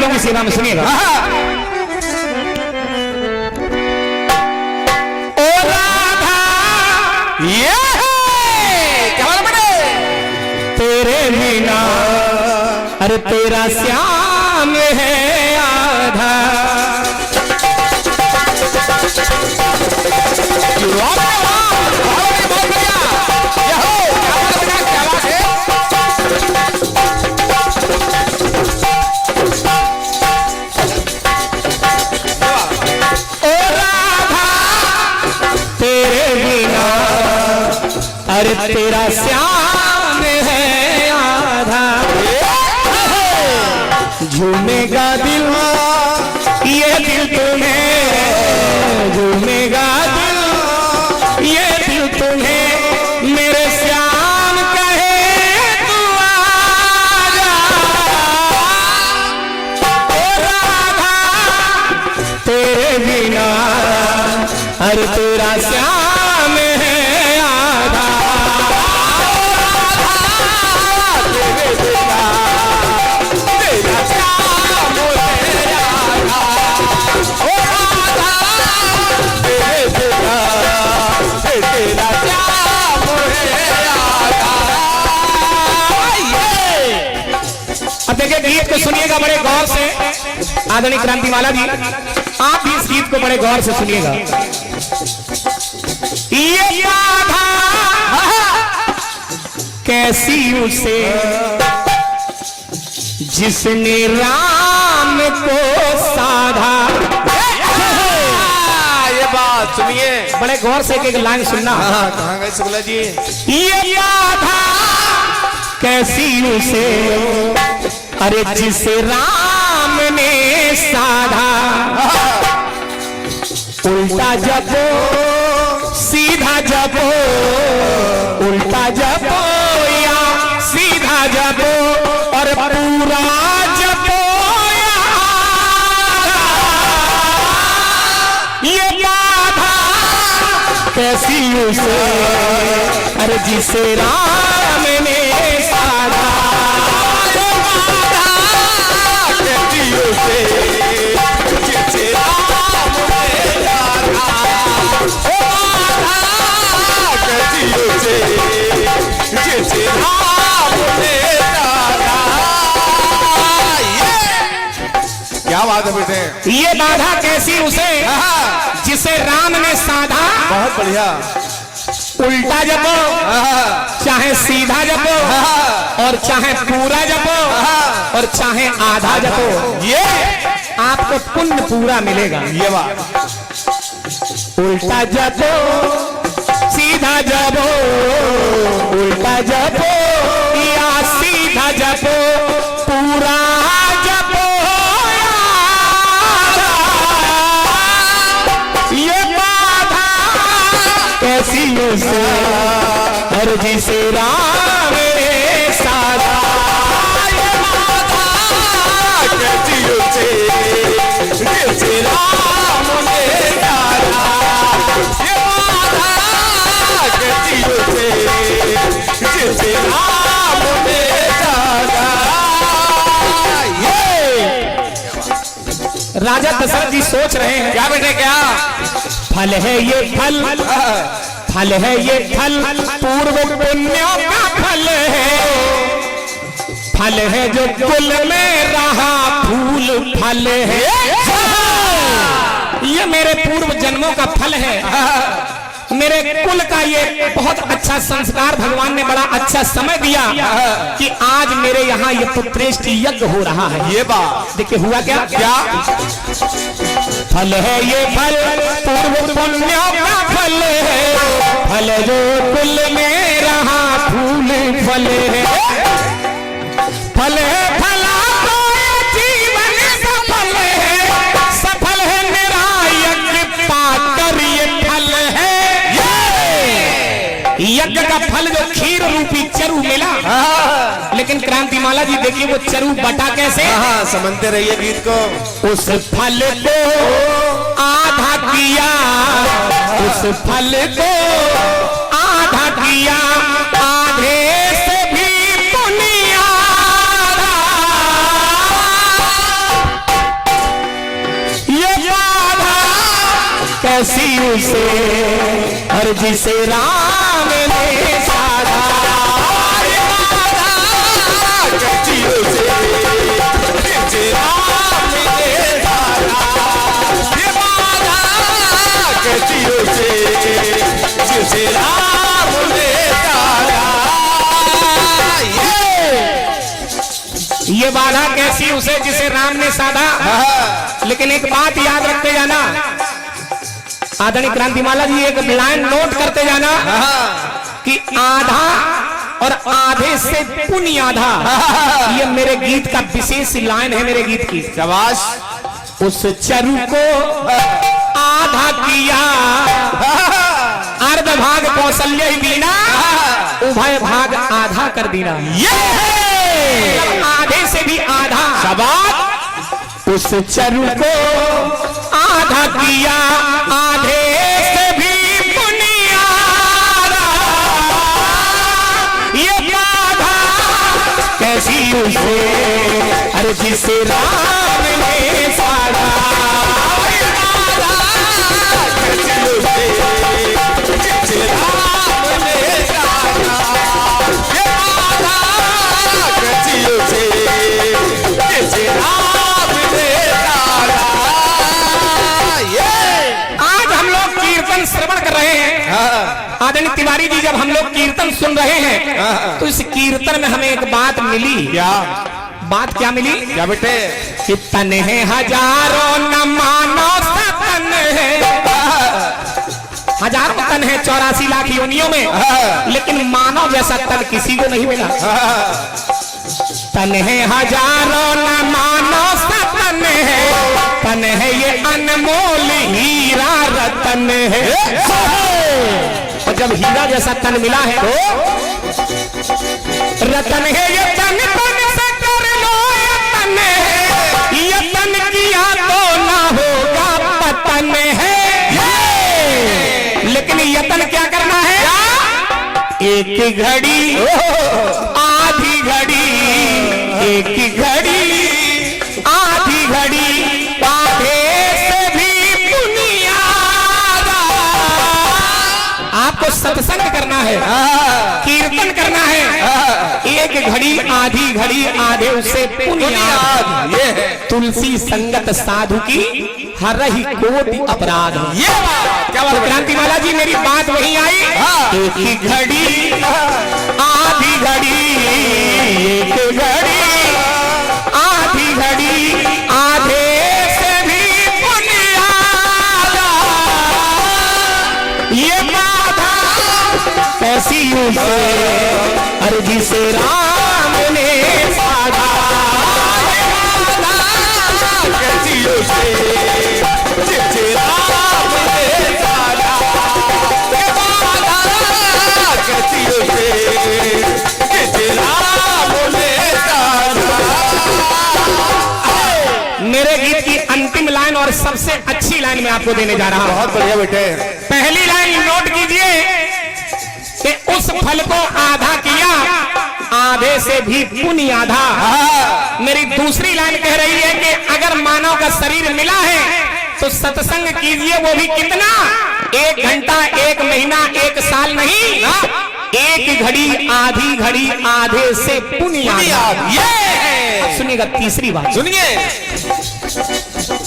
रागियों की सेवा में सुनिएगा। ओ राधा ये क्या बोले तेरे बिना, अरे तेरा श्याम है आधा। अरे तेरा श्याम है आधा। झूमेगा दिल ये दिल तुम्हें, झूमेगा दिल ये दिल तुम्हें, मेरे श्याम कहे तू आजा। ओ राधा तेरे बिना, अरे तेरा श्याम है आधा। अब देखिए गीत को सुनिएगा बड़े गौर से, आदरणीय क्रांतिमाला जी आप भी इस गीत को बड़े गौर से सुनिएगा। ये राधा कैसी उसे जिसने राम को साधा। ये बात सुनिए, बड़े गौर से एक लाइन सुनना। कहाँ गए शुक्ला जी? ये राधा कैसी उसे, अरे जिसे राम ने साधा। उल्टा जपो सीधा जपो, उल्टा जपो या सीधा जपो, और पूरा जपो या ये राधा कैसी उसे, अरे जिसे राम ने साधा। कैसी उसे जिसे राम ने साधा। ओ राधा कैसी उसे जिसे राम ने साधा। क्या बात है बेटे? ये राधा कैसी उसे जिसे राम ने साधा। बहुत बढ़िया। उल्टा जपो चाहे सीधा जपो, और चाहे पूरा जपो, और चाहे आधा जपो, ये आपको पुण्य पूरा मिलेगा। ये बात उल्टा जपो सीधा जपो, उल्टा जपो या सीधा जपो, पूरा जपो या आधा। ये बाधा कैसी उसे, हर जिसे राम ने साधा। ये बाधा कैसी उसे जिसे राम ने साधा। ये बाधा कैसी उसे जिसे राम ने साधा। राजा दशरथ जी सोच रहे हैं, क्या बेटे क्या? फल है ये फल, फल है ये फल, पूर्व पुण्यों का फल है। फल है जो कुल में रहा फूल फल है। ये मेरे पूर्व जन्मों का फल है, मेरे कुल का ये बहुत अच्छा संस्कार। भगवान ने बड़ा अच्छा समय दिया कि आज मेरे यहाँ ये पुत्रेष्टि यज्ञ हो रहा है। ये बात देखिए हुआ क्या? क्या? फल है ये फल, पूर्व पुण्यों का फल है। फल जो कुल में रहा फूल फल है। फल है फला तो जीवन सफल है, सफल है मेरा यज्ञ पाकर ये फल है। यज्ञ का फल जो खीर रूपी चरु मिला, लेकिन क्रांतिमाला जी देखिए वो चरु बटा कैसे। समझते रहिए गीत को। उस फल को आधा किया, उस फल को आधा किया, आधे से भी पुनिया। कैसी उसे और जिसे राम ने साधा। कैसी उसे जिसे राम ने साधा, ये बाधा कैसी उसे जिसे राम ने साधा। ये बाधा कैसी उसे जिसे राम ने साधा। लेकिन एक बात याद रखते जाना आदरणीय क्रांतिमाला जी, एक लाइन नोट करते जाना कि आधा और आधे से पुण्य आधा, ये मेरे गीत का विशेष लाइन है मेरे गीत की। शाबाश। उस चरु को आधा किया, अर्ध भाग कौशल्य ही बीना, उभय भाग आधा कर देना। ये आधे से भी आधा। शाबाश। उस चरु को आधा किया, आधे से भी पुनियारा, ये बाधा कैसी उसे अरे जिसे राम ने साधा। ये बाधा कैसी उसे जिसे राम ने साधा, ये बाधा कैसी उसे जिसे राम ने साधा। आज हम लोग कीर्तन श्रवण कर रहे हैं। आदरणीय तिवारी जी, जब हम लोग कीर्तन सुन रहे हैं तो इस कीर्तन में हमें एक बात मिली। क्या बात क्या मिली? क्या बेटे? कि तन है हजारों न मानो सतन है, हजारों तन है 84 लाख योनियों में, लेकिन मानव जैसा तन किसी को नहीं मिला। तन है हजारों न मानो सतन है, तन है ये अनमोल हीरा रतन है। और जब हीरा जैसा तन मिला है तो रतन है ये तन, तन से कर लो यतन है, यतन किया तो ना होगा पतन है। लेकिन यतन क्या करना है? एक घड़ी आधी घड़ी, एक घड़ी आधी घड़ी, आधे से भी पुनियारा। आपको सत्संग करना है, कीर्तन करना है। एक घड़ी आधी घड़ी, आधे उससे पुनियाद। ये है तुलसी संगत साधु की हर ही कोटि अपराध। ये बात क्या बात? क्रांतिमाला जी, मेरी बात वही आई। एक ही घड़ी आधी घड़ी, एक घड़ी आधी घड़ी, आधे से भी पुनियादा, ये बाधा कैसी उसे अरे जिसे राम ने साधा। कैसी उसे जिसे राम ने साधा, ये बाधा कैसी उसे जिसे राम ने साधा। मेरे गीत की अंतिम लाइन और सबसे अच्छी लाइन मैं आपको देने जा रहा हूं। बहुत बढ़िया बेटे। पहली लाइन नोट कीजिए कि उस फल को आधा किया, आधे से भी पुण्य आधा। मेरी दूसरी लाइन कह रही है कि अगर मानव का शरीर मिला है तो सत्संग कीजिए, वो भी कितना? 1 घंटा, 1 महीना, 1 साल नहीं, एक घड़ी आधी घड़ी, आधे से पुण्य आधा। ये सुनिएगा तीसरी बात, सुनिए।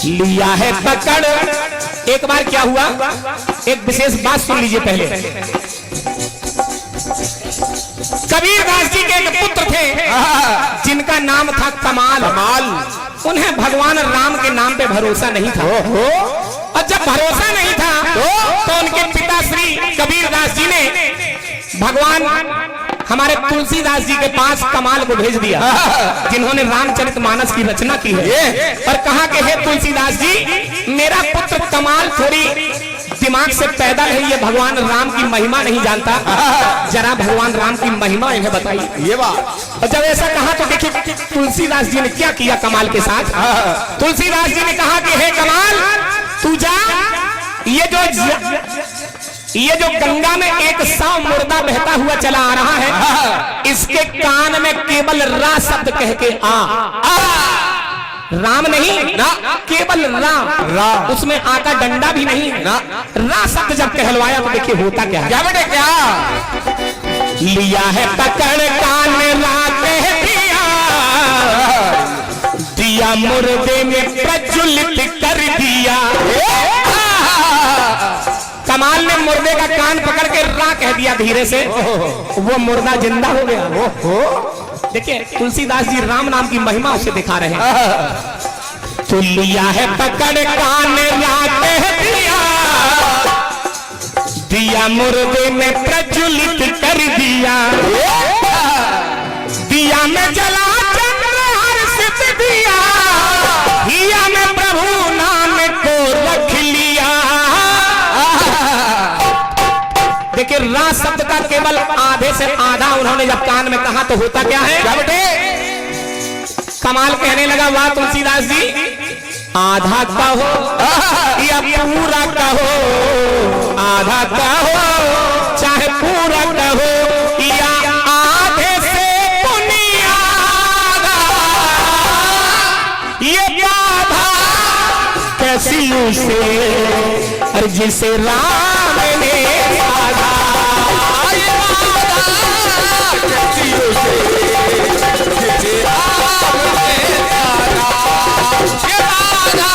लिया है पकड़। एक बार क्या हुआ, एक विशेष बात सुन लीजिए पहले। कबीरदास जी के एक पुत्र थे जिनका नाम था कमाल। उन्हें भगवान राम के नाम पे भरोसा नहीं था। और जब भरोसा नहीं था तो उनके पिता श्री कबीरदास जी ने भगवान हमारे तुलसीदास जी के पास कमाल को भेज दिया, जिन्होंने रामचरितमानस की रचना की है। और कहा कि हे तुलसीदास जी, मेरा पुत्र कमाल थोड़ी दिमाग से पैदा है, ये भगवान राम की महिमा नहीं जानता, जरा भगवान राम की महिमा इन्हें बताइए। ये बात। और जब ऐसा कहा तो देखिए तुलसीदास जी ने क्या किया कमाल के साथ। तुलसीदास जी ने कहा कि हे कमाल, तू जा, ये जो गंगा में एक साव मुर्दा बहता हुआ चला आ रहा है, इसके कान में केवल रा शब्द कह के आ। राम नहीं ना। केवल राम रा। उसमें आ का डंडा भी नहीं ना। रा शब्द जब कहलवाया तो देखिए होता क्या है। क्या बेटे क्या लिया है पकड़ कान रा कह दिया, दिया मुर्दे में प्रज्वलित कर दिया। कमाल ने मुर्दे का कान पकड़ के रा कह दिया धीरे से, वो मुर्दा जिंदा हो गया। देखिए तुलसीदास जी राम नाम की महिमा उसे दिखा रहे हैं। तो लिया है पकड़ कान रा कह दिया, दिया मुर्दे में प्रज्वलित कर दिया। दिया में जला चंद्र हर्षित दिया, हिया में प्रभु नाम को रख लिया। देखिए रा शब्द का केवल आधे से आधा उन्होंने जब कान में कहा तो होता क्या है। क्या बेटे कमाल कहने लगा वाह तुलसीदास जी, आधा कहो या पूरा कहो, आधा कहो चाहे पूरा कहो, या आधे से बुनियादा, ये बाधा कैसी उसे और जिसे राम ने साधा। ये बाधा कैसी उसे जिसे राम ने साधा। ये बाधा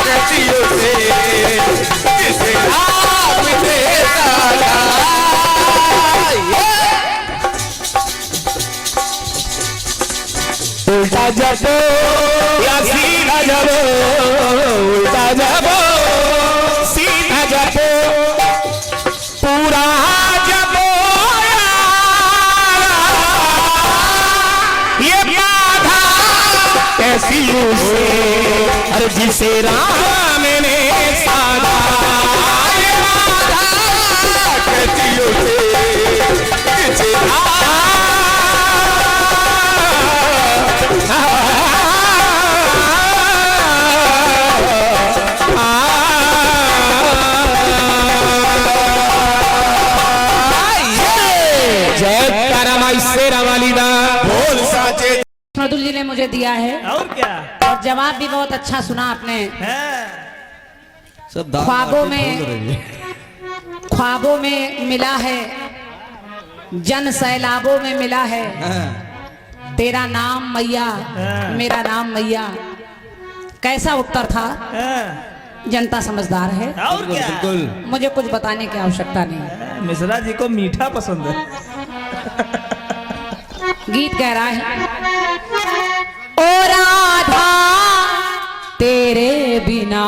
कैसी उसे जिसे राम ने साधा। उल्टा जबो या सीधा जबो, उल्टा जबो सीधा जबो, पूरा जबो ये बाधा कैसी उसे और जिसे राम ने साधा। ये बाधा कैसी उसे जिसे राम बोल साचे। मधुर जी ने मुझे दिया है और क्या और जवाब भी बहुत अच्छा सुना आपने। है। सब ख्वाबों में मिला है, जन सैलाबों में मिला है, तेरा नाम मैया मेरा नाम मैया। कैसा उत्तर था, जनता समझदार है, और क्या बिल्कुल मुझे कुछ बताने की आवश्यकता नहीं। मिश्रा जी को मीठा पसंद है। गीत कह रहा है, ओ राधा तेरे बिना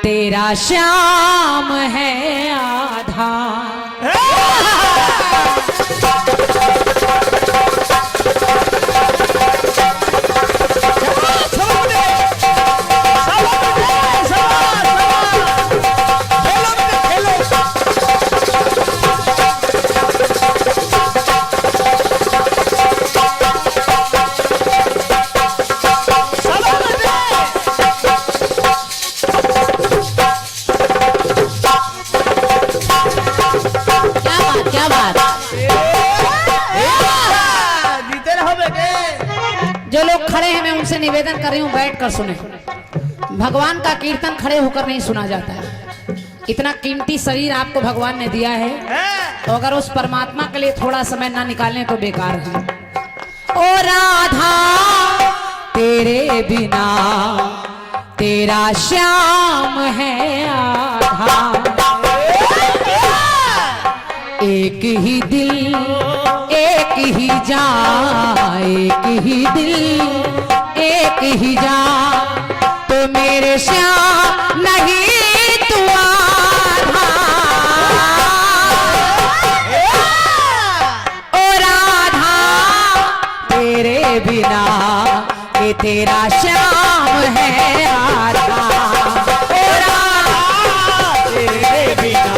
तेरा श्याम है आधा। जो लोग खड़े हैं मैं उनसे निवेदन कर रही हूँ बैठ कर सुने। भगवान का कीर्तन खड़े होकर नहीं सुना जाता है। इतना कीमती शरीर आपको भगवान ने दिया है, तो अगर उस परमात्मा के लिए थोड़ा समय ना निकालें तो बेकार है। ओ राधा तेरे बिना तेरा श्याम है आधा। एक ही दिल एक ही जान, एक ही दिल एक ही जान, तो मेरे श्याम नहीं तू आधा। ओ राधा तेरे बिना ये तेरा श्याम है आधा। ओ राधा तेरे बिना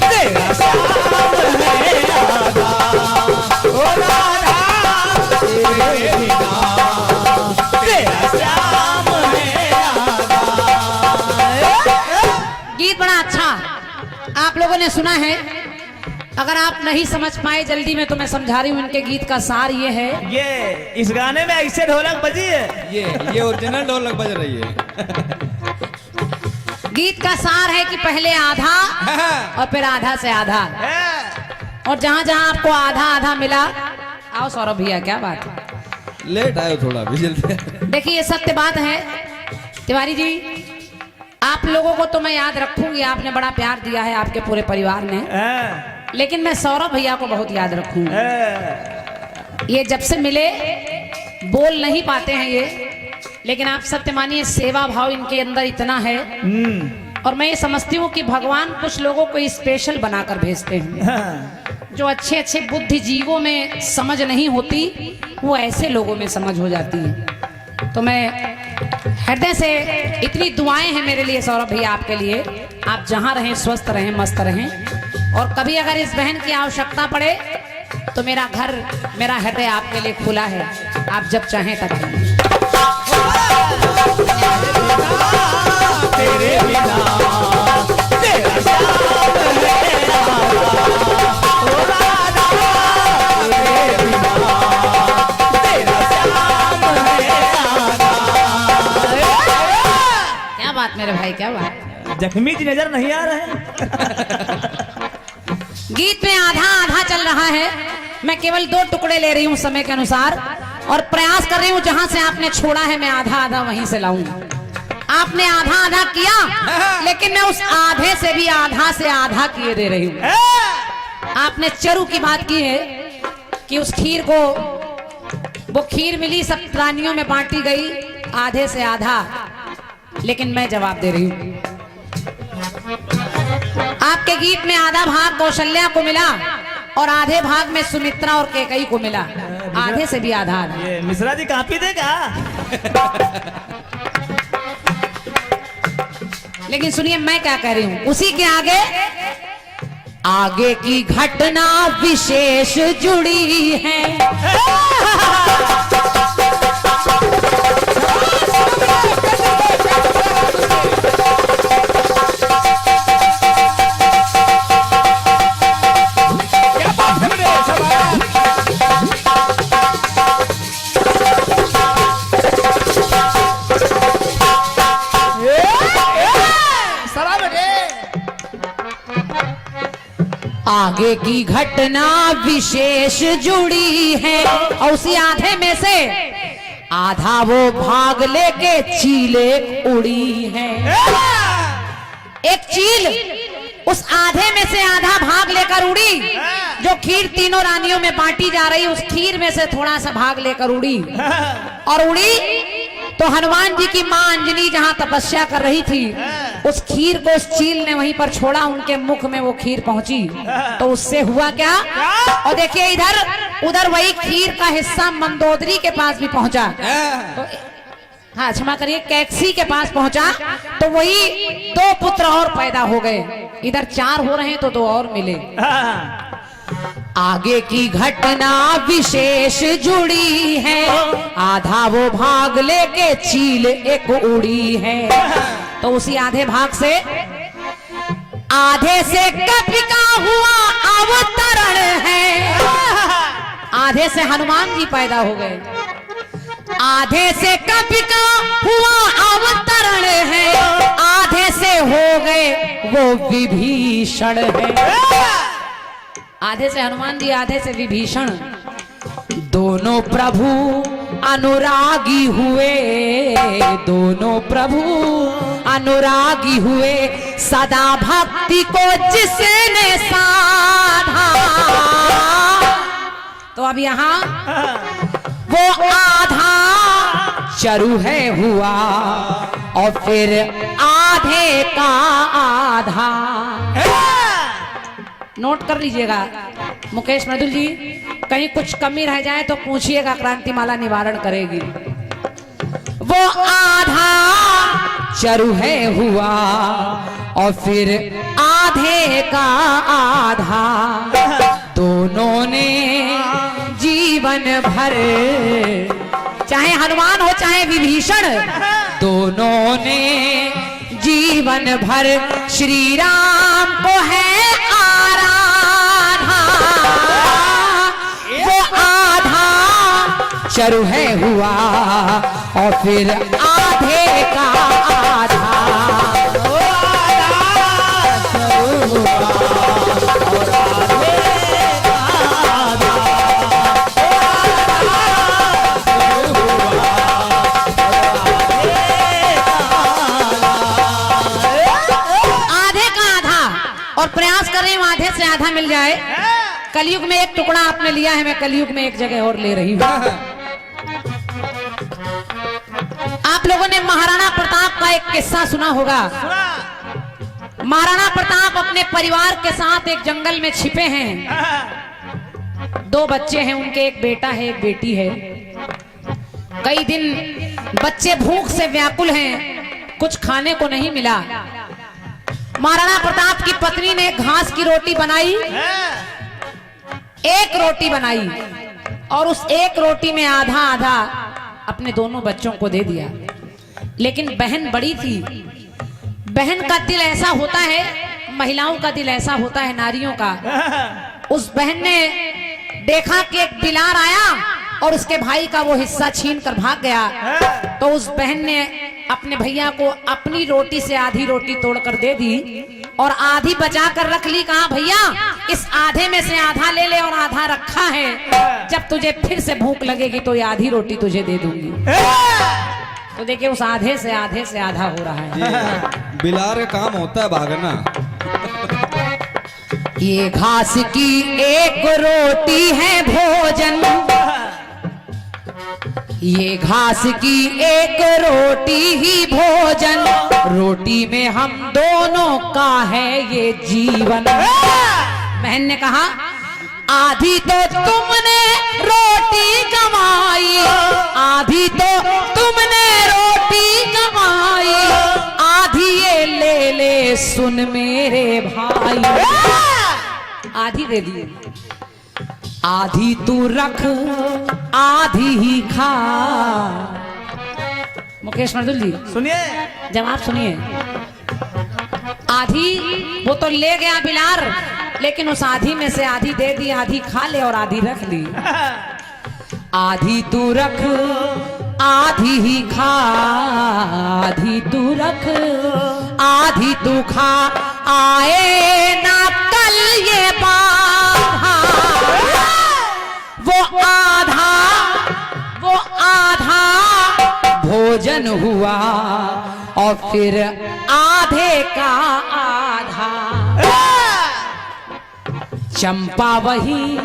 तेरा श्याम है आधा। ओ राधा तेरे बिना तेरा श्याम है आधा। गीत बड़ा अच्छा आप लोगों ने सुना है। अगर आप नहीं समझ पाए जल्दी में तो मैं समझा रही हूँ। इनके गीत का सार ये है, ये इस गाने में ऐसे ढोलक बजी है। ये ओरिजिनल ढोलक बज रही है। गीत का सार है कि पहले आधा और फिर आधा से आधा, और जहां जहां आपको आधा आधा मिला, आओ सौरभ भैया, क्या बात है, लेट आयो थोड़ा भी जल्दी। देखिए ये सत्य बात है तिवारी जी। आप लोगों को तो मैं याद रखूंगी, आपने बड़ा प्यार दिया है, आपके पूरे परिवार ने, लेकिन मैं सौरभ भैया को बहुत याद रखूंगी। ये जब से मिले बोल नहीं पाते हैं ये, लेकिन आप सत्य मानिए सेवा भाव इनके अंदर इतना है। और मैं ये समझती हूँ कि भगवान कुछ लोगों को स्पेशल बनाकर भेजते हैं। जो अच्छे अच्छे बुद्धिजीवों में समझ नहीं होती, वो ऐसे लोगों में समझ हो जाती है। तो मैं हृदय से, इतनी दुआएं हैं मेरे लिए सौरभ भैया आपके लिए। आप जहां रहें स्वस्थ रहें, मस्त रहें, और कभी अगर इस बहन की आवश्यकता पड़े तो मेरा घर, मेरा हृदय आपके लिए खुला है। आप जब चाहें तब आइए। तेरे बिना तेरा श्याम है ओ राधा, तेरे बिना तेरा श्याम है राधा। क्या बात मेरे भाई, क्या बात। जख्मी जी नजर नहीं आ रहे हैं। गीत में आधा आधा चल रहा है, मैं केवल 2 टुकड़े ले रही हूँ समय के अनुसार, और प्रयास कर रही हूँ जहां से आपने छोड़ा है मैं आधा आधा वहीं से लाऊं। आपने आधा आधा किया, लेकिन मैं उस आधे से भी आधा से आधा किए दे रही हूँ। आपने चरू की बात की है कि उस खीर को, वो खीर मिली सब प्राणियों में बांटी गई आधे से आधा, लेकिन मैं जवाब दे रही हूँ। आपके गीत में आधा भाग कौशल्या को मिला और आधे भाग में सुमित्रा और कैकेयी को मिला, आधे से भी आधा आधा। ये मिश्रा जी कापी देगा। लेकिन सुनिए मैं क्या कह रही हूं, उसी के आगे आगे की घटना विशेष जुड़ी है। आगे की घटना विशेष जुड़ी है, और उसी आधे में से आधा वो भाग लेके चीले उड़ी है। एक चील उस आधे में से आधा भाग लेकर उड़ी, जो खीर तीनों रानियों में बांटी जा रही, उस खीर में से थोड़ा सा भाग लेकर उड़ी, और उड़ी तो हनुमान जी की मां अंजनी जहां तपस्या कर रही थी, उस खीर को उस चील ने वहीं पर छोड़ा, उनके मुख में वो खीर पहुंची। तो उससे हुआ क्या, और देखिए इधर उधर वही खीर का हिस्सा मंदोदरी के पास भी पहुंचा, तो हाँ क्षमा करिए कैकसी के पास पहुंचा, तो वही 2 पुत्र और पैदा हो गए। इधर 4 हो रहे हैं तो 2 और मिले। आगे की घटना विशेष जुड़ी है, आधा वो भाग लेके चील एक उड़ी है। तो उसी आधे भाग से, आधे से कपि का हुआ अवतरण है। आधे से हनुमान जी पैदा हो गए, आधे से कपि का हुआ अवतरण है, आधे से हो गए वो विभीषण है। आधे से हनुमान जी, आधे से विभीषण, दोनों प्रभु अनुरागी हुए, दोनों प्रभु अनुरागी हुए, सदा भक्ति को जिसने साधा। तो अब यहाँ वो आधा चरु है हुआ, और फिर आधे का आधा। नोट कर लीजिएगा मुकेश मृदुल जी, कहीं कुछ कमी रह जाए तो पूछिएगा, क्रांतिमाला निवारण करेगी। वो आधा चरु है हुआ, और फिर आधे का आधा, दोनों ने जीवन भर, चाहे हनुमान हो चाहे विभीषण, दोनों ने जीवन भर श्री राम को है आराधना। आधा चरु है हुआ और फिर आधे का आधा। और प्रयास कर रही हूँ आधे से आधा मिल जाए। कलयुग में एक टुकड़ा आपने लिया है, मैं कलयुग में एक जगह और ले रही हूँ। आप लोगों ने महाराणा प्रताप का एक किस्सा सुना होगा। महाराणा प्रताप अपने परिवार के साथ एक जंगल में छिपे हैं। 2 बच्चे हैं उनके, एक बेटा है एक बेटी है। कई दिन बच्चे भूख से व्याकुल हैं, कुछ खाने को नहीं मिला। महाराणा प्रताप की पत्नी ने घास की रोटी बनाई, एक रोटी बनाई और उस एक रोटी में आधा आधा अपने दोनों बच्चों को दे दिया। लेकिन बहन बड़ी थी। बहन का दिल ऐसा होता है, महिलाओं का दिल ऐसा होता है, नारियों का। उस बहन ने देखा कि एक बिलार आया और उसके भाई का वो हिस्सा छीन कर भाग गया। तो उस बहन ने अपने भैया को अपनी रोटी से आधी रोटी तोड़कर दे दी और आधी बचा कर रख ली। कहा भैया इस आधे में से आधा ले ले और आधा रखा है, जब तुझे फिर से भूख लगेगी तो ये आधी रोटी तुझे दे दूंगी। तो देखिए उस आधे से आधा हो रहा है। बिलार का काम होता है भागना। ये घास की एक रोटी है भोजन, ये घास की एक रोटी ही भोजन, रोटी में हम दोनों का है ये जीवन। बहन ने कहा आधी तो तुमने रोटी कमाई, आधी तो तुमने रोटी कमाई, आधी ये ले ले सुन मेरे भाई। आधी दे दिए, आधी तू रख आधी ही खा। मुकेश मर्दुल जी सुनिए, जवाब सुनिए। आधी वो तो ले गया बिलार, लेकिन उस आधी में से आधी दे दी, आधी खा ले और आधी रख ली। आधी तू रख आधी ही खा, आधी तू रख आधी तू खा, आए ना कल ये बाधा। वो आधा भोजन हुआ और फिर आधे का आधा। चंपा वही,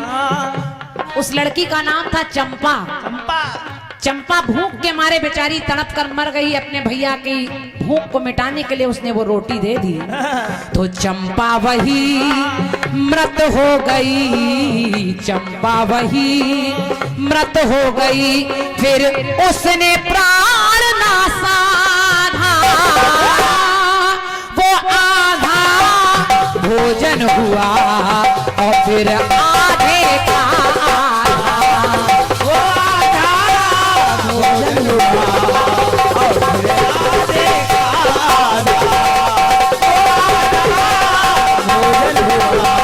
उस लड़की का नाम था चंपा। चंपा भूख के मारे बेचारी तड़प कर मर गई। अपने भैया की भूख को मिटाने के लिए उसने वो रोटी दे दी। तो चंपा वही मृत हो गई, चंपा वही मृत हो गई। फिर उसने प्राण ना साधा, वो आधा भोजन हुआ और फिर आधे का आधा। वो आधा भोजन हुआ और फिर आधे का आधा। भोजन हुआ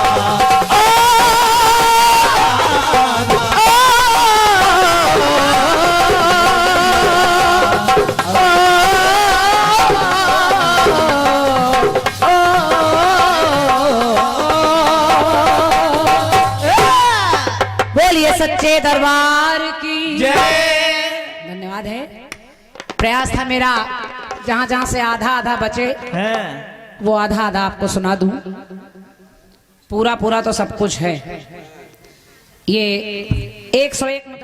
सच्चे दरबार की जय। धन्यवाद है। प्रयास था मेरा जहां जहां से आधा आधा बचे वो आधा आधा आपको सुना दूं। पूरा पूरा तो सब कुछ है। ये 101